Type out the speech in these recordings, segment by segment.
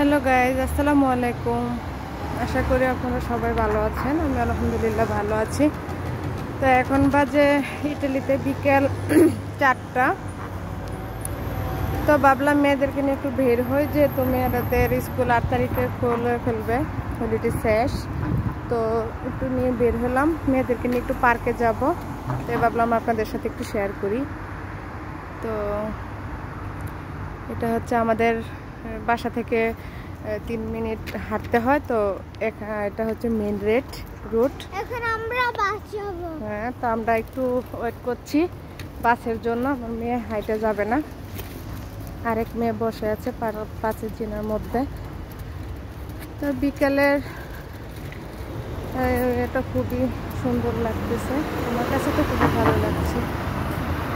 Hello guys, আসসালামু আলাইকুম। আশা করি আপনারা সবাই ভালো আছেন। আমি আলহামদুলিল্লাহ ভালো আছি। তো এখন বাজে ইটালিতে বিকেল 4টা। তো ভাবলাম মেয়েদেরকে নিয়ে একটু বের হই, যেহেতু মেয়েদের স্কুল 8 তারিখে খুলে ফেলবে, হলিডে শেষ। তো একটু নিয়ে বের হলাম, মেয়েদেরকে নিয়ে একটু পার্কে যাব। তো ভাবলাম আপনাদের সাথে একটু শেয়ার করি। তো এটা হচ্ছে আমাদের বাসা থেকে 3 মিনিট হাঁটতে হয়। তো এটা হচ্ছে মেন রুট। এখন আমরা বাস যাব। হ্যাঁ, তো আমরা একটু ওয়েট করছি বাসের জন্য। আমার মেয়ে হাইটে যাবে না, আরেক মেয়ে বসে আছে পাঁচের দিনের মধ্যে। তো বিকেলের এটা খুবই সুন্দর লাগতেছে, আমার কাছে তো খুবই ভালো লাগছে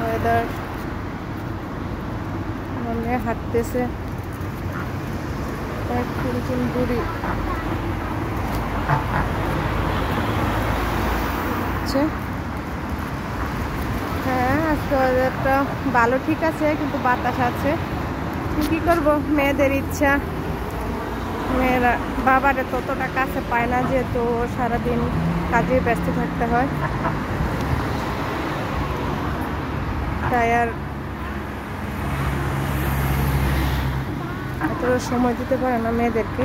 ওয়েদার। আমার মেয়ে হাঁটতেছে, একজন বুড়ি হ্যাঁ, আজকে ওয়েদারটা ভালো, ঠিক আছে, কিন্তু বাতাস আছে। কি করব, মেয়েদের ইচ্ছা। মেয়েরা বাবারে ততটা কাছে পায় না, যেহেতু সারাদিন কাজে ব্যস্ত থাকতে হয়, তাই আর এত সময় দিতে পারে না মেয়েদেরকে।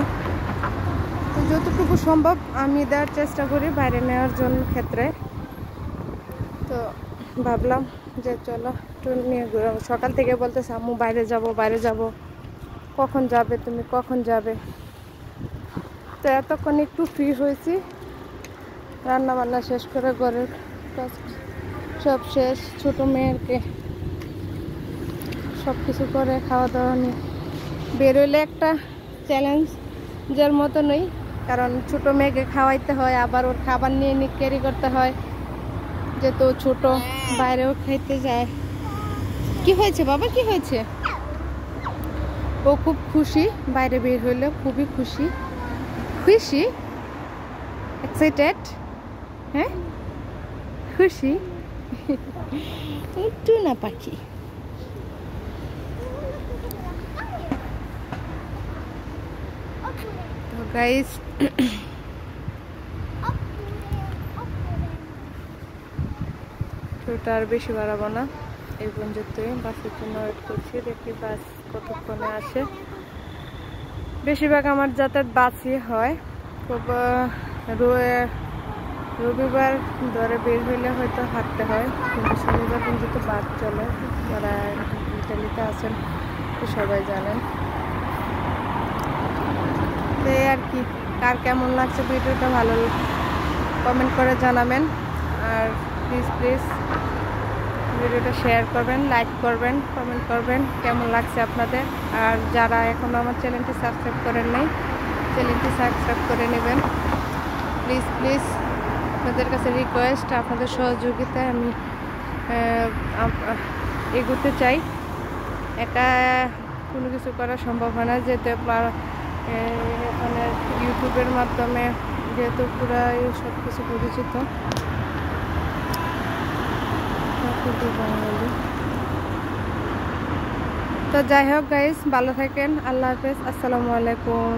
তো যতটুকু সম্ভব আমি দেওয়ার চেষ্টা করি বাইরে নেওয়ার জন্য ক্ষেত্রে। তো ভাবলাম যে চলো একটু নিয়ে ঘুরে। সকাল থেকে বলতেছে আম্মু বাইরে যাব, কখন যাবে তুমি, কখন যাবে? তো এতক্ষণ একটু ফ্রি হয়েছি, রান্না বান্না শেষ করে ঘরের কাজ সব শেষ, ছোট মেয়েকে সব কিছু করে খাওয়া দাওয়া নিয়ে বেরোলে একটা চ্যালেঞ্জের মতো নই, কারণ ছোট মেয়েকে খাওয়াইতে হয়, আবার ওর খাবার নিয়ে ক্যারি করতে হয়, যেহেতু ছোট বাইরেও খাইতে যায়। কি হয়েছে বাবা, কি হয়েছে? ও খুব খুশি, বাইরে বের হইলে খুবই খুশি, এক্সাইটেড। হ্যাঁ, খুশি একটু না পাখি। তো গাইস, ওটা আর বেশি বাড়াবো না, এই পর্যন্তই। বাসের জন্য ওয়েট করছি, দেখি বাস কতক্ষণে আসে। বেশিরভাগ আমার যাতায়াত বাসই হয়। খুব রবিবার ধরে বের হইলে হয়তো হাঁটতে হয়, কিন্তু শনিবার পর্যন্ত বাস চলে। যারা ইটালিতে আছেন তো সবাই জানেন। তো এই আর কি, কার কেমন লাগছে ভিডিওটা ভালো কমেন্ট করে জানাবেন। আর প্লিজ ভিডিওটা শেয়ার করবেন, লাইক করবেন, কমেন্ট করবেন কেমন লাগছে আপনাদের। আর যারা এখনও আমার চ্যানেলটি সাবস্ক্রাইব করেন নাই, চ্যানেলটি সাবস্ক্রাইব করে নেবেন প্লিজ। আপনাদের কাছে রিকোয়েস্ট, আপনাদের সহযোগিতায় আমি এগোতে চাই। একা কোনো কিছু করা সম্ভব হয় না, যেহেতু এখানে ইউটিউবের মাধ্যমে যেহেতু পুরো সব কিছু পরিচিত। তো যাই হোক গাইস, ভালো থাকেন, আল্লাহ হাফেজ, আসসালামু আলাইকুম।